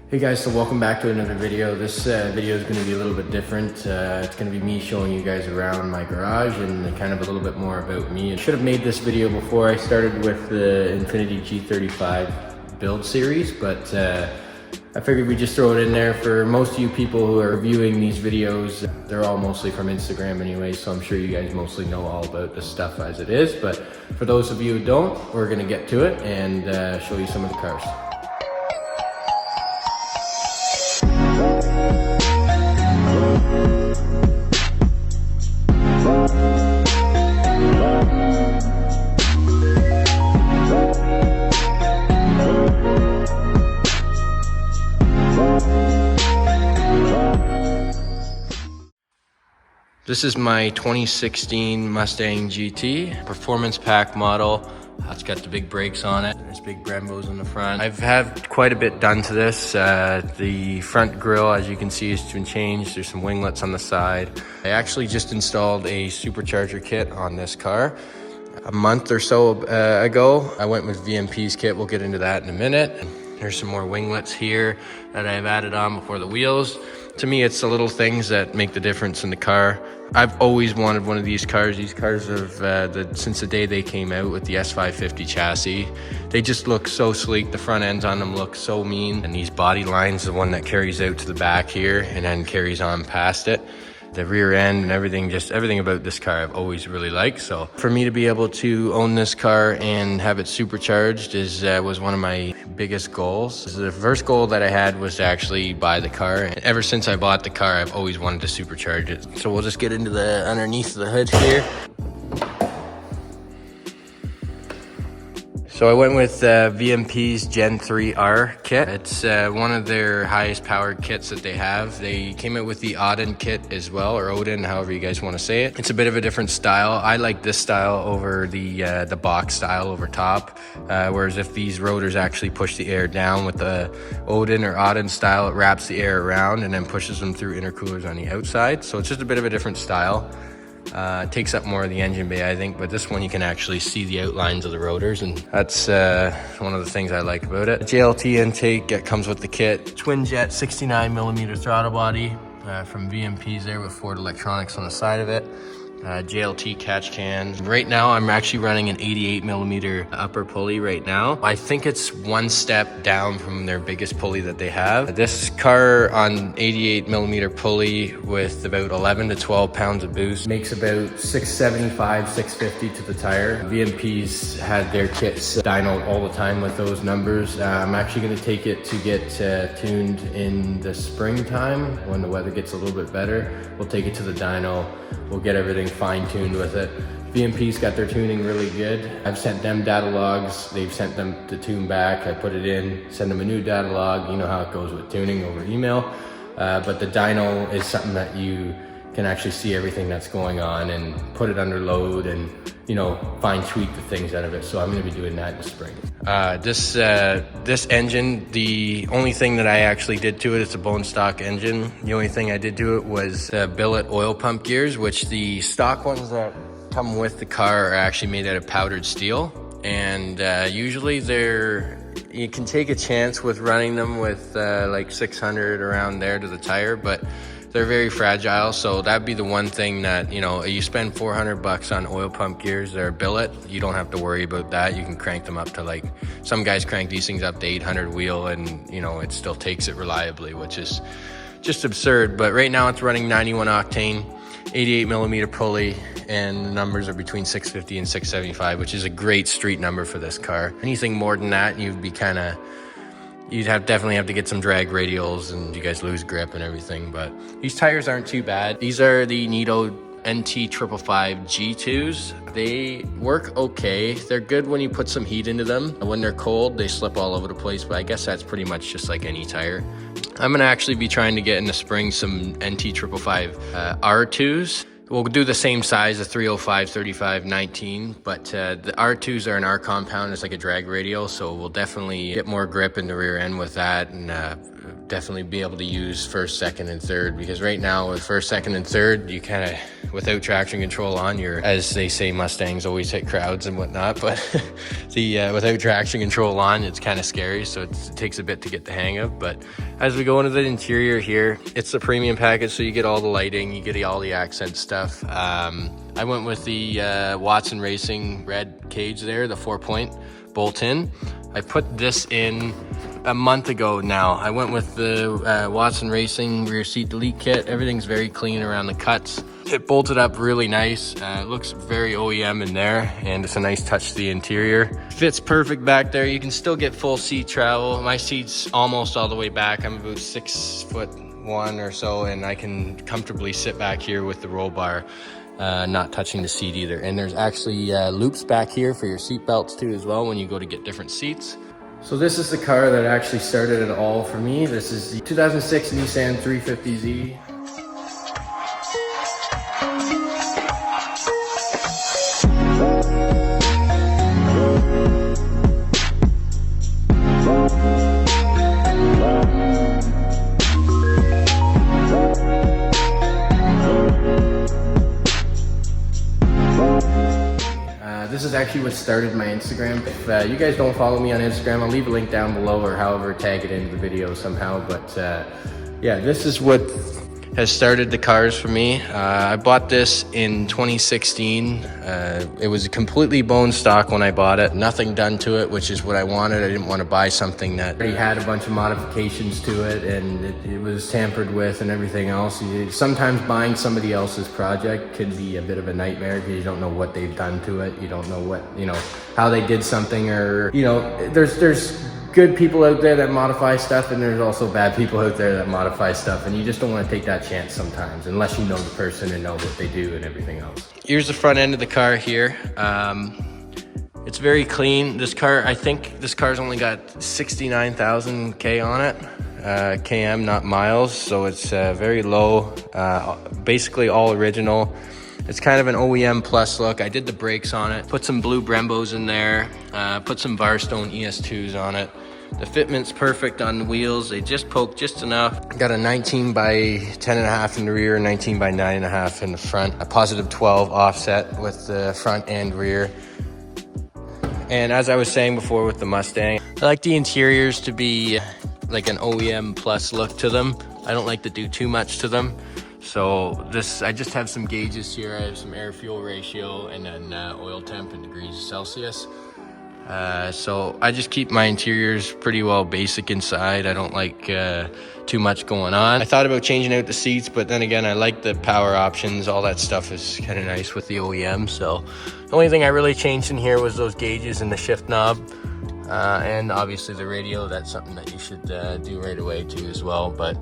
Hey guys, so welcome back to another video. This video is going to be a little bit different. It's going to be me showing you guys around my garage and kind of a little bit more about me. I should have made this video before I started with the Infiniti G35 build series, but I figured we'd just throw it in there for most of you people who are viewing these videos. They're all mostly from Instagram anyway, so I'm sure you guys mostly know all about this stuff as it is. But for those of you who don't, we're going to get to it and show you some of the cars. This is my 2016 Mustang GT, performance pack model. It's got the big brakes on it. There's big Brembos in the front. I've had quite a bit done to this. The front grille, as you can see, has been changed. There's some winglets on the side. I actually just installed a supercharger kit on this car a month or so ago. I went with VMP's kit. We'll get into that in a minute. There's some more winglets here that I've added on before the wheels. To me, it's the little things that make the difference in the car. I've always wanted one of these cars. These cars have, since the day they came out with the S550 chassis, they just look so sleek. The front ends on them look so mean. And these body lines, the one that carries out to the back here and then carries on past it. The rear end and everything, just everything about this car I've always really liked. So for me to be able to own this car and have it supercharged was one of my biggest goals. The first goal that I had was to actually buy the car. And ever since I bought the car, I've always wanted to supercharge it. So we'll just get into the underneath of the hood here. So I went with VMP's Gen 3R kit. It's one of their highest powered kits that they have. They came out with the Odin kit as well, or Odin, however you guys want to say it. It's a bit of a different style. I like this style over the box style over top. Whereas if these rotors actually push the air down with the Odin or Odin style, it wraps the air around and then pushes them through intercoolers on the outside. So it's just a bit of a different style. It takes up more of the engine bay, I think, but this one you can actually see the outlines of the rotors, and that's one of the things I like about it. JLT intake, it comes with the kit. Twin jet 69mm throttle body from VMP's there with Ford electronics on the side of it. JLT catch can. Right now I'm actually running an 88mm upper pulley right now. I think it's one step down from their biggest pulley that they have. This car on 88mm pulley with about 11 to 12 pounds of boost makes about 675, 650 to the tire. VMP's had their kits dynoed all the time with those numbers. I'm actually going to take it to get tuned in the springtime when the weather gets a little bit better. We'll take it to the dyno. We'll get everything fine-tuned with it. VMP's got their tuning really good. I've sent them data logs. They've sent them to tune back. I put it in, send them a new data log. You know how it goes with tuning over email. But the dyno is something that you can actually see everything that's going on and put it under load and, you know, fine tweak the things out of it. So I'm gonna be doing that in the spring. This engine, the only thing that I actually did to it, it's a bone stock engine. The only thing I did to it was billet oil pump gears, which the stock ones that come with the car are actually made out of powdered steel. And usually you can take a chance with running them with like 600 around there to the tire, but they're very fragile. So that'd be the one thing that, you know, you spend 400 bucks on oil pump gears, they're billet, you don't have to worry about that. You can crank them up to, like, some guys crank these things up to 800 wheel and, you know, it still takes it reliably, which is just absurd. But right now it's running 91 octane, 88mm pulley, and the numbers are between 650 and 675, which is a great street number for this car. Anything more than that, you'd definitely have to get some drag radials and you guys lose grip and everything. But these tires aren't too bad. These are the Nitto NT555 G2s. They work okay. They're good when you put some heat into them. When they're cold, they slip all over the place, but I guess that's pretty much just like any tire. I'm gonna actually be trying to get in the spring some NT555 R2s. We'll do the same size, the 305, 35, 19, but the R2s are an R compound. It's like a drag radial, so we'll definitely get more grip in the rear end with that and definitely be able to use first, second, and third, because right now with first, second, and third, you kind of, without traction control on, you're, as they say, Mustangs always hit crowds and whatnot, but without traction control on, it's kind of scary, so it takes a bit to get the hang of. But as we go into the interior here, it's the premium package, so you get all the lighting, you get all the accent stuff. I went with the Watson Racing red cage there, the 4-point bolt-in. I put this in a month ago now. I went with the Watson Racing rear seat delete kit. Everything's very clean around the cuts. It bolted up really nice. It looks very OEM in there, and it's a nice touch to the interior. Fits perfect back there. You can still get full seat travel. My seat's almost all the way back. I'm about 6'1" or so, and I can comfortably sit back here with the roll bar, not touching the seat either. And there's actually loops back here for your seat belts too as well when you go to get different seats. So this is the car that actually started it all for me. This is the 2006 Nissan 350Z. This is actually what started my Instagram. If you guys don't follow me on Instagram, I'll leave a link down below, or however tag it into the video somehow. But yeah, this is what has started the cars for me. I bought this in 2016. It was completely bone stock when I bought it. Nothing done to it, which is what I wanted. I didn't want to buy something that already had a bunch of modifications to it, and it was tampered with and everything else. Sometimes buying somebody else's project can be a bit of a nightmare because you don't know what they've done to it. You don't know what, how they did something, or, there's good people out there that modify stuff, and there's also bad people out there that modify stuff, and you just don't want to take that chance sometimes unless you know the person and know what they do and everything else. Here's the front end of the car here. It's very clean. This car, I think this car's only got 69,000 K on it, KM, not miles, so it's very low, basically all original. It's kind of an OEM plus look. I did the brakes on it, put some blue Brembos in there, put some Barstone ES2s on it. The fitment's perfect on the wheels. They just poke just enough. Got a 19 by 10.5 in the rear, 19 by 9.5 in the front. A positive 12 offset with the front and rear. And as I was saying before with the Mustang, I like the interiors to be like an OEM plus look to them. I don't like to do too much to them. So I just have some gauges here. I have some air fuel ratio and then oil temp in degrees Celsius. So I just keep my interiors pretty well basic inside. I don't like too much going on. I thought about changing out the seats, but then again, I like the power options. All that stuff is kind of nice with the OEM. So the only thing I really changed in here was those gauges and the shift knob. And obviously the radio. That's something that you should do right away too as well. But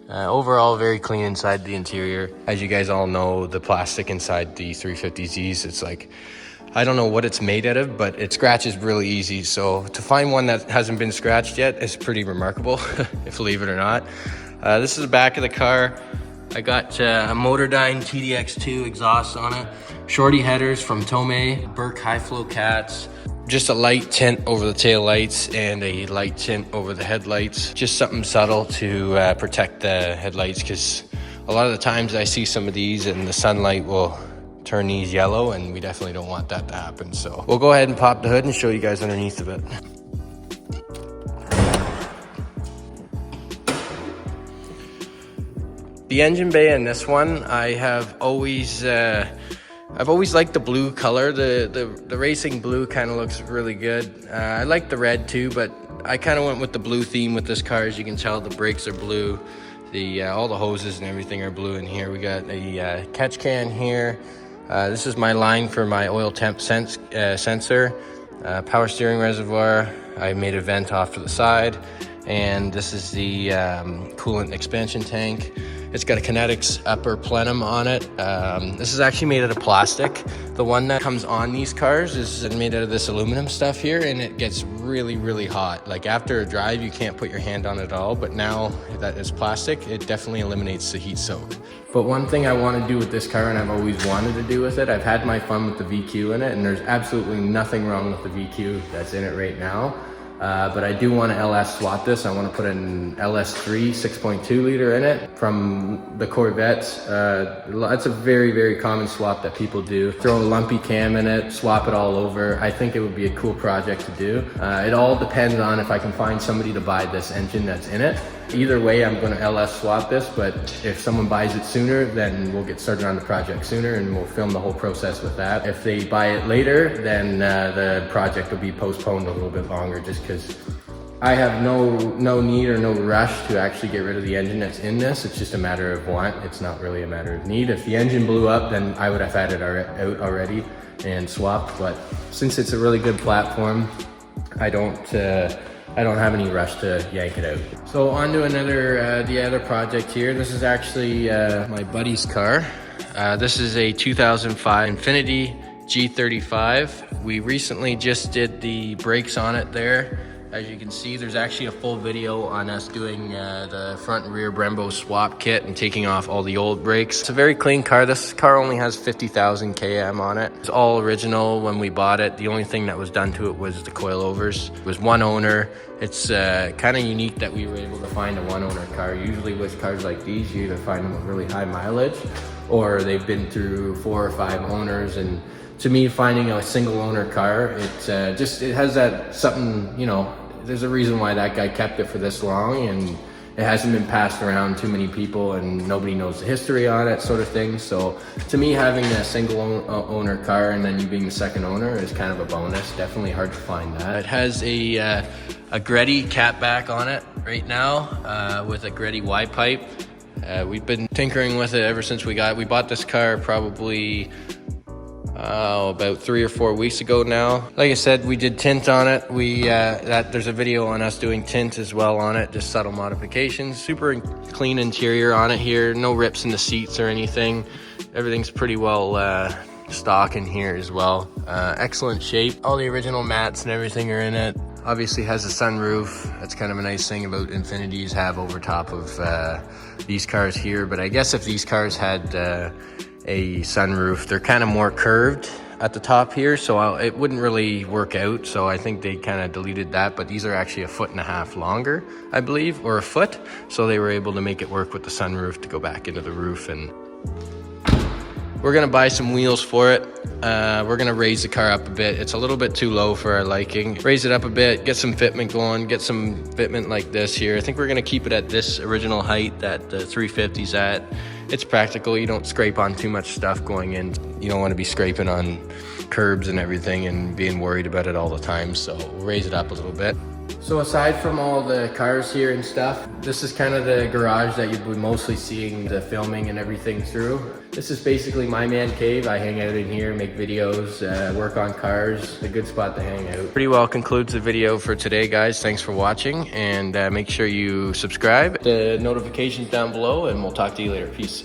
overall, very clean inside the interior. As you guys all know, the plastic inside the 350Zs, it's like, I don't know what it's made out of, but it scratches really easy. So to find one that hasn't been scratched yet is pretty remarkable, if believe it or not. This is the back of the car. I got a Motordyne TDX2 exhaust on it, shorty headers from Tomei, Burke high flow cats, just a light tint over the tail lights and a light tint over the headlights. Just something subtle to protect the headlights, because a lot of the times I see some of these and the sunlight will turn these yellow, and we definitely don't want that to happen. So we'll go ahead and pop the hood and show you guys underneath of it. The engine bay in this one, I've always liked the blue color. The racing blue kind of looks really good. I like the red too, but I kind of went with the blue theme with this car. As you can tell, the brakes are blue. All the hoses and everything are blue in here. We got a catch can here. This is my line for my oil temp sensor. Power steering reservoir. I made a vent off to the side. And this is the coolant expansion tank. It's got a Kinetics upper plenum on it. This is actually made out of plastic. The one that comes on these cars is made out of this aluminum stuff here, and it gets really, really hot. Like after a drive, you can't put your hand on it at all, but now that it's plastic, it definitely eliminates the heat soak. But one thing I want to do with this car, and I've always wanted to do with it, I've had my fun with the VQ in it, and there's absolutely nothing wrong with the VQ that's in it right now. but I do want to LS swap this. I want to put an LS3 6.2 liter in it from the Corvettes. That's a very, very common swap that people do. Throw a lumpy cam in it, swap it all over. I think it would be a cool project to do. It all depends on if I can find somebody to buy this engine that's in it. Either way, I'm going to LS swap this, but if someone buys it sooner, then we'll get started on the project sooner and we'll film the whole process with that. If they buy it later, then the project will be postponed a little bit longer, just because I have no need or no rush to actually get rid of the engine that's in this. It's just a matter of want. It's not really a matter of need. If the engine blew up, then I would have had it out already and swapped, but since it's a really good platform, I don't have any rush to yank it out. So on to the other project here. This is actually my buddy's car. This is a 2005 Infiniti G35. We recently just did the brakes on it there. As you can see, there's actually a full video on us doing the front and rear Brembo swap kit and taking off all the old brakes. It's a very clean car. This car only has 50,000 km on it. It's all original when we bought it. The only thing that was done to it was the coilovers. It was one owner. It's kind of unique that we were able to find a one owner car. Usually with cars like these, you either find them with really high mileage or they've been through 4 or 5 owners. And to me, finding a single owner car, it has that something, you know, there's a reason why that guy kept it for this long, and it hasn't been passed around too many people and nobody knows the history on it, sort of thing. So to me, having a single owner car and then you being the second owner is kind of a bonus. Definitely hard to find that. It has a Greddy catback on it right now with a Greddy Y-pipe. We've been tinkering with it ever since we bought this car probably about 3 or 4 weeks ago now. Like I said, we did tint on it. There's a video on us doing tint as well on it, just subtle modifications. Super clean interior on it here. No rips in the seats or anything. Everything's pretty well stock in here as well. Excellent shape. All the original mats and everything are in it. Obviously has a sunroof. That's kind of a nice thing about Infinitis have over top of these cars here. But I guess if these cars had a sunroof, they're kind of more curved at the top here, so it wouldn't really work out. So I think they kind of deleted that, but these are actually 1.5 feet longer, I believe, or a foot. So they were able to make it work with the sunroof to go back into the roof. And we're gonna buy some wheels for it. We're gonna raise the car up a bit. It's a little bit too low for our liking. Raise it up a bit, get some fitment going, get some fitment like this here. I think we're gonna keep it at this original height that the 350's at. It's practical. You don't scrape on too much stuff going in. You don't want to be scraping on curbs and everything and being worried about it all the time. So we'll raise it up a little bit. So aside from all the cars here and stuff, this is kind of the garage that you'll be mostly seeing the filming and everything through. This is basically my man cave. I hang out in here, make videos, work on cars. A good spot to hang out. Pretty well concludes the video for today, guys. Thanks for watching, and make sure you subscribe. The notifications down below, and we'll talk to you later. Peace.